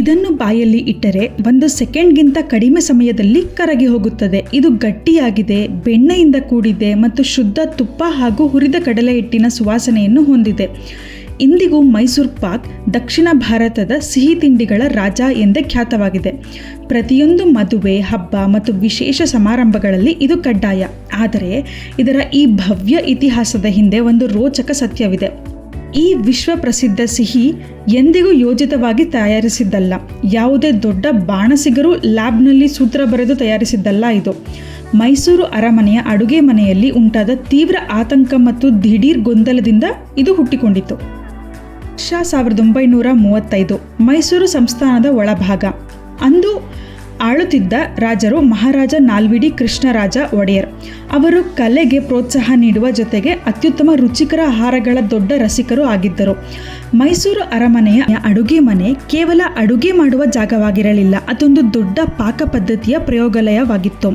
ಇದನ್ನು ಬಾಯಲ್ಲಿ ಇಟ್ಟರೆ 1 ಸೆಕೆಂಡ್ಗಿಂತ ಕಡಿಮೆ ಸಮಯದಲ್ಲಿ ಕರಗಿ ಹೋಗುತ್ತದೆ. ಇದು ಗಟ್ಟಿಯಾಗಿದೆ, ಬೆಣ್ಣೆಯಿಂದ ಕೂಡಿದೆ ಮತ್ತು ಶುದ್ಧ ತುಪ್ಪ ಹಾಗೂ ಹುರಿದ ಕಡಲೆ ಹಿಟ್ಟಿನ ಸುವಾಸನೆಯನ್ನು ಹೊಂದಿದೆ. ಇಂದಿಗೂ ಮೈಸೂರು ಪಾಕ್ ದಕ್ಷಿಣ ಭಾರತದ ಸಿಹಿ ತಿಂಡಿಗಳ ರಾಜ ಎಂದೇ ಖ್ಯಾತವಾಗಿದೆ. ಪ್ರತಿಯೊಂದು ಮದುವೆ, ಹಬ್ಬ ಮತ್ತು ವಿಶೇಷ ಸಮಾರಂಭಗಳಲ್ಲಿ ಇದು ಕಡ್ಡಾಯ. ಆದರೆ ಇದರ ಈ ಭವ್ಯ ಇತಿಹಾಸದ ಹಿಂದೆ ಒಂದು ರೋಚಕ ಸತ್ಯವಿದೆ. ಈ ವಿಶ್ವ ಪ್ರಸಿದ್ಧ ಸಿಹಿ ಎಂದಿಗೂ ಯೋಜಿತವಾಗಿ ತಯಾರಿಸಿದ್ದಲ್ಲ. ಯಾವುದೇ ದೊಡ್ಡ ಬಾಣಸಿಗರು ಲ್ಯಾಬ್ನಲ್ಲಿ ಸೂತ್ರ ಬರೆದು ತಯಾರಿಸಿದ್ದಲ್ಲ ಇದು. ಮೈಸೂರು ಅರಮನೆಯ ಅಡುಗೆ ಮನೆಯಲ್ಲಿ ಉಂಟಾದ ತೀವ್ರ ಆತಂಕ ಮತ್ತು ದಿಢೀರ್ ಗೊಂದಲದಿಂದ ಇದು ಹುಟ್ಟಿಕೊಂಡಿತು. 1935 ಮೈಸೂರು ಸಂಸ್ಥಾನದ ಒಳಭಾಗ. ಅಂದು ಆಳುತ್ತಿದ್ದ ರಾಜರು ಮಹಾರಾಜ ನಾಲ್ವಡಿ ಕೃಷ್ಣರಾಜ ಒಡೆಯರ್. ಅವರು ಕಲೆಗೆ ಪ್ರೋತ್ಸಾಹ ನೀಡುವ ಜೊತೆಗೆ ಅತ್ಯುತ್ತಮ ರುಚಿಕರ ಆಹಾರಗಳ ದೊಡ್ಡ ರಸಿಕರು ಆಗಿದ್ದರು. ಮೈಸೂರು ಅರಮನೆಯ ಅಡುಗೆ ಮನೆ ಕೇವಲ ಅಡುಗೆ ಮಾಡುವ ಜಾಗವಾಗಿರಲಿಲ್ಲ, ಅದೊಂದು ದೊಡ್ಡ ಪಾಕ ಪದ್ಧತಿಯ ಪ್ರಯೋಗಾಲಯವಾಗಿತ್ತು.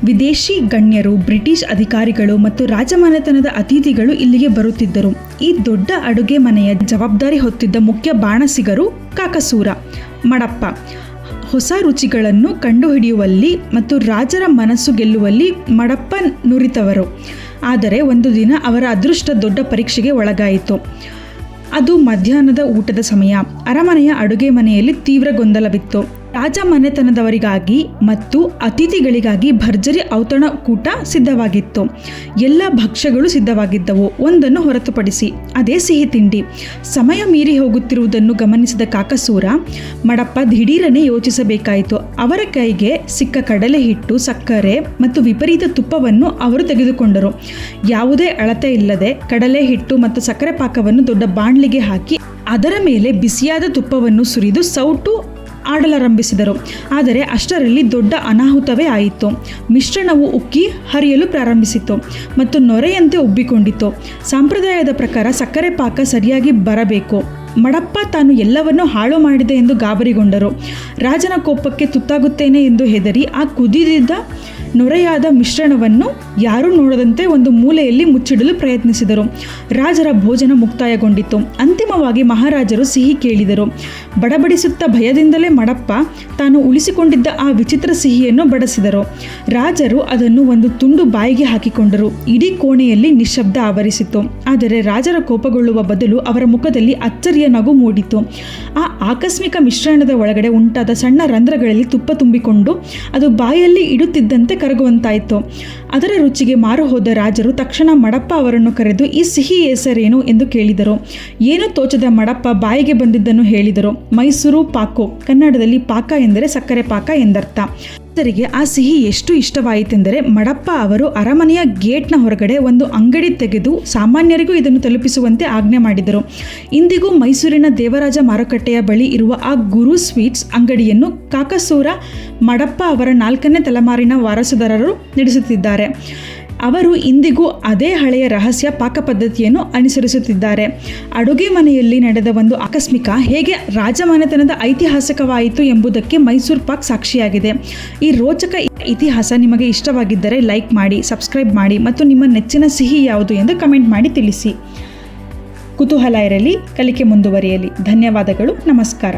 ವಿದೇಶಿ ಗಣ್ಯರು, ಬ್ರಿಟಿಷ್ ಅಧಿಕಾರಿಗಳು ಮತ್ತು ರಾಜಮನೆತನದ ಅತಿಥಿಗಳು ಇಲ್ಲಿಗೆ ಬರುತ್ತಿದ್ದರು. ಈ ದೊಡ್ಡ ಅಡುಗೆ ಮನೆಯ ಜವಾಬ್ದಾರಿ ಹೊತ್ತಿದ್ದ ಮುಖ್ಯ ಬಾಣಸಿಗರು ಕಾಕಸೂರ, ಮಡಪ್ಪ. ಹೊಸ ರುಚಿಗಳನ್ನು ಕಂಡುಹಿಡಿಯುವಲ್ಲಿ ಮತ್ತು ರಾಜರ ಮನಸ್ಸು ಗೆಲ್ಲುವಲ್ಲಿ ಮಡಪ್ಪ ನುರಿತವರು. ಆದರೆ ಒಂದು ದಿನ ಅವರ ಅದೃಷ್ಟ ದೊಡ್ಡ ಪರೀಕ್ಷೆಗೆ ಒಳಗಾಯಿತು. ಅದು ಮಧ್ಯಾಹ್ನದ ಊಟದ ಸಮಯ. ಅರಮನೆಯ ಅಡುಗೆ ಮನೆಯಲ್ಲಿ ತೀವ್ರ ಗೊಂದಲವಿತ್ತು. ರಾಜ ಮನೆತನದವರಿಗಾಗಿ ಮತ್ತು ಅತಿಥಿಗಳಿಗಾಗಿ ಭರ್ಜರಿ ಔತಣಕೂಟ ಸಿದ್ಧವಾಗಿತ್ತು. ಎಲ್ಲ ಭಕ್ಷ್ಯಗಳು ಸಿದ್ಧವಾಗಿದ್ದವು, ಒಂದನ್ನು ಹೊರತುಪಡಿಸಿ, ಅದೇ ಸಿಹಿ ತಿಂಡಿ. ಸಮಯ ಮೀರಿ ಹೋಗುತ್ತಿರುವುದನ್ನು ಗಮನಿಸಿದ ಕಾಕಸೂರ ಮಡಪ್ಪ ದಿಢೀರನೆ ಯೋಚಿಸಬೇಕಾಯಿತು. ಅವರ ಕೈಗೆ ಸಿಕ್ಕ ಕಡಲೆ ಹಿಟ್ಟು, ಸಕ್ಕರೆ ಮತ್ತು ವಿಪರೀತ ತುಪ್ಪವನ್ನು ಅವರು ತೆಗೆದುಕೊಂಡರು. ಯಾವುದೇ ಅಳತೆ ಇಲ್ಲದೆ ಕಡಲೆ ಹಿಟ್ಟು ಮತ್ತು ಸಕ್ಕರೆ ಪಾಕವನ್ನು ದೊಡ್ಡ ಬಾಣಲಿಗೆ ಹಾಕಿ ಅದರ ಮೇಲೆ ಬಿಸಿಯಾದ ತುಪ್ಪವನ್ನು ಸುರಿದು ಸೌಟು ಆಡಲಾರಂಭಿಸಿದರು. ಆದರೆ ಅಷ್ಟರಲ್ಲಿ ದೊಡ್ಡ ಅನಾಹುತವೇ ಆಯಿತು. ಮಿಶ್ರಣವು ಉಕ್ಕಿ ಹರಿಯಲು ಪ್ರಾರಂಭಿಸಿತು ಮತ್ತು ನೊರೆಯಂತೆ ಉಬ್ಬಿಕೊಂಡಿತು. ಸಂಪ್ರದಾಯದ ಪ್ರಕಾರ ಸಕ್ಕರೆ ಪಾಕ ಸರಿಯಾಗಿ ಬರಬೇಕು. ಮಡಪ್ಪ ತಾನು ಎಲ್ಲವನ್ನೂ ಹಾಳು ಮಾಡಿದೆ ಎಂದು ಗಾಬರಿಗೊಂಡರು. ರಾಜನ ಕೋಪಕ್ಕೆ ತುತ್ತಾಗುತ್ತೇನೆ ಎಂದು ಹೆದರಿ ಆ ಕುದಿದಿದ್ದ ನೊರೆಯಾದ ಮಿಶ್ರಣವನ್ನು ಯಾರೂ ನೋಡದಂತೆ ಒಂದು ಮೂಲೆಯಲ್ಲಿ ಮುಚ್ಚಿಡಲು ಪ್ರಯತ್ನಿಸಿದರು. ರಾಜರ ಭೋಜನ ಮುಕ್ತಾಯಗೊಂಡಿತು. ಅಂತಿಮವಾಗಿ ಮಹಾರಾಜರು ಸಿಹಿ ಕೇಳಿದರು. ಬಡಬಡಿಸುತ್ತಾ ಭಯದಿಂದಲೇ ಮಡಪ್ಪ ತಾನು ಉಳಿಸಿಕೊಂಡಿದ್ದ ಆ ವಿಚಿತ್ರ ಸಿಹಿಯನ್ನು ಬಡಿಸಿದರು. ರಾಜರು ಅದನ್ನು ಒಂದು ತುಂಡು ಬಾಯಿಗೆ ಹಾಕಿಕೊಂಡರು. ಇಡೀ ಕೋಣೆಯಲ್ಲಿ ನಿಶ್ಶಬ್ದ ಆವರಿಸಿತು. ಆದರೆ ರಾಜರ ಕೋಪಗೊಳ್ಳುವ ಬದಲು ಅವರ ಮುಖದಲ್ಲಿ ಅಚ್ಚರಿಯ ನಗು ಮೂಡಿತು. ಆ ಆಕಸ್ಮಿಕ ಮಿಶ್ರಣದ ಒಳಗಡೆ ಉಂಟಾದ ಸಣ್ಣ ರಂಧ್ರಗಳಲ್ಲಿ ತುಪ್ಪ ತುಂಬಿಕೊಂಡು ಅದು ಬಾಯಲ್ಲಿ ಇಡುತ್ತಿದ್ದಂತೆ ಕರಗುವಂತಾಯಿತು. ಅದರ ರುಚಿಗೆ ಮಾರು ಹೋದ ರಾಜರು ತಕ್ಷಣ ಮಡಪ್ಪ ಅವರನ್ನು ಕರೆದು ಈ ಸಿಹಿ ಹೆಸರೇನು ಎಂದು ಕೇಳಿದರು. ಏನು ತೋಚದ ಮಡಪ್ಪ ಬಾಯಿಗೆ ಬಂದಿದ್ದನ್ನು ಹೇಳಿದರು. ಮೈಸೂರು ಪಾಕು, ಕನ್ನಡದಲ್ಲಿ ಪಾಕ ಎಂದರೆ ಸಕ್ಕರೆ ಪಾಕ ಎಂದರ್ಥ. ರಾಜರಿಗೆ ಆ ಸಿಹಿ ಎಷ್ಟು ಇಷ್ಟವಾಯಿತೆಂದರೆ ಮಡಪ್ಪ ಅವರು ಅರಮನೆಯ ಗೇಟ್ನ ಹೊರಗಡೆ ಒಂದು ಅಂಗಡಿ ತೆಗೆದು ಸಾಮಾನ್ಯರಿಗೂ ಇದನ್ನು ತಲುಪಿಸುವಂತೆ ಆಜ್ಞೆ ಮಾಡಿದರು. ಇಂದಿಗೂ ಮೈಸೂರಿನ ದೇವರಾಜ ಮಾರುಕಟ್ಟೆಯ ಬಳಿ ಇರುವ ಆ ಗುರು ಸ್ವೀಟ್ಸ್ ಅಂಗಡಿಯನ್ನು ಕಾಕಸೂರ ಮಡಪ್ಪ ಅವರ 4ನೇ ತಲೆಮಾರಿನ ವಾರಸುದಾರರು ನಡೆಸುತ್ತಿದ್ದಾರೆ. ಅವರು ಇಂದಿಗೂ ಅದೇ ಹಳೆಯ ರಹಸ್ಯ ಪಾಕ ಪದ್ಧತಿಯನ್ನು ಅನುಸರಿಸುತ್ತಿದ್ದಾರೆ. ಅಡುಗೆ ಮನೆಯಲ್ಲಿ ನಡೆದ ಒಂದು ಆಕಸ್ಮಿಕ ಹೇಗೆ ರಾಜಮನೆತನದ ಐತಿಹಾಸಿಕವಾಯಿತು ಎಂಬುದಕ್ಕೆ ಮೈಸೂರು ಪಾಕ್ ಸಾಕ್ಷಿಯಾಗಿದೆ. ಈ ರೋಚಕ ಇತಿಹಾಸ ನಿಮಗೆ ಇಷ್ಟವಾಗಿದ್ದರೆ ಲೈಕ್ ಮಾಡಿ, ಸಬ್ಸ್ಕ್ರೈಬ್ ಮಾಡಿ ಮತ್ತು ನಿಮ್ಮ ನೆಚ್ಚಿನ ಸಿಹಿ ಯಾವುದು ಎಂದು ಕಮೆಂಟ್ ಮಾಡಿ ತಿಳಿಸಿ. ಕುತೂಹಲ ಇರಲಿ, ಕಲಿಕೆ ಮುಂದುವರಿಯಲಿ. ಧನ್ಯವಾದಗಳು. ನಮಸ್ಕಾರ.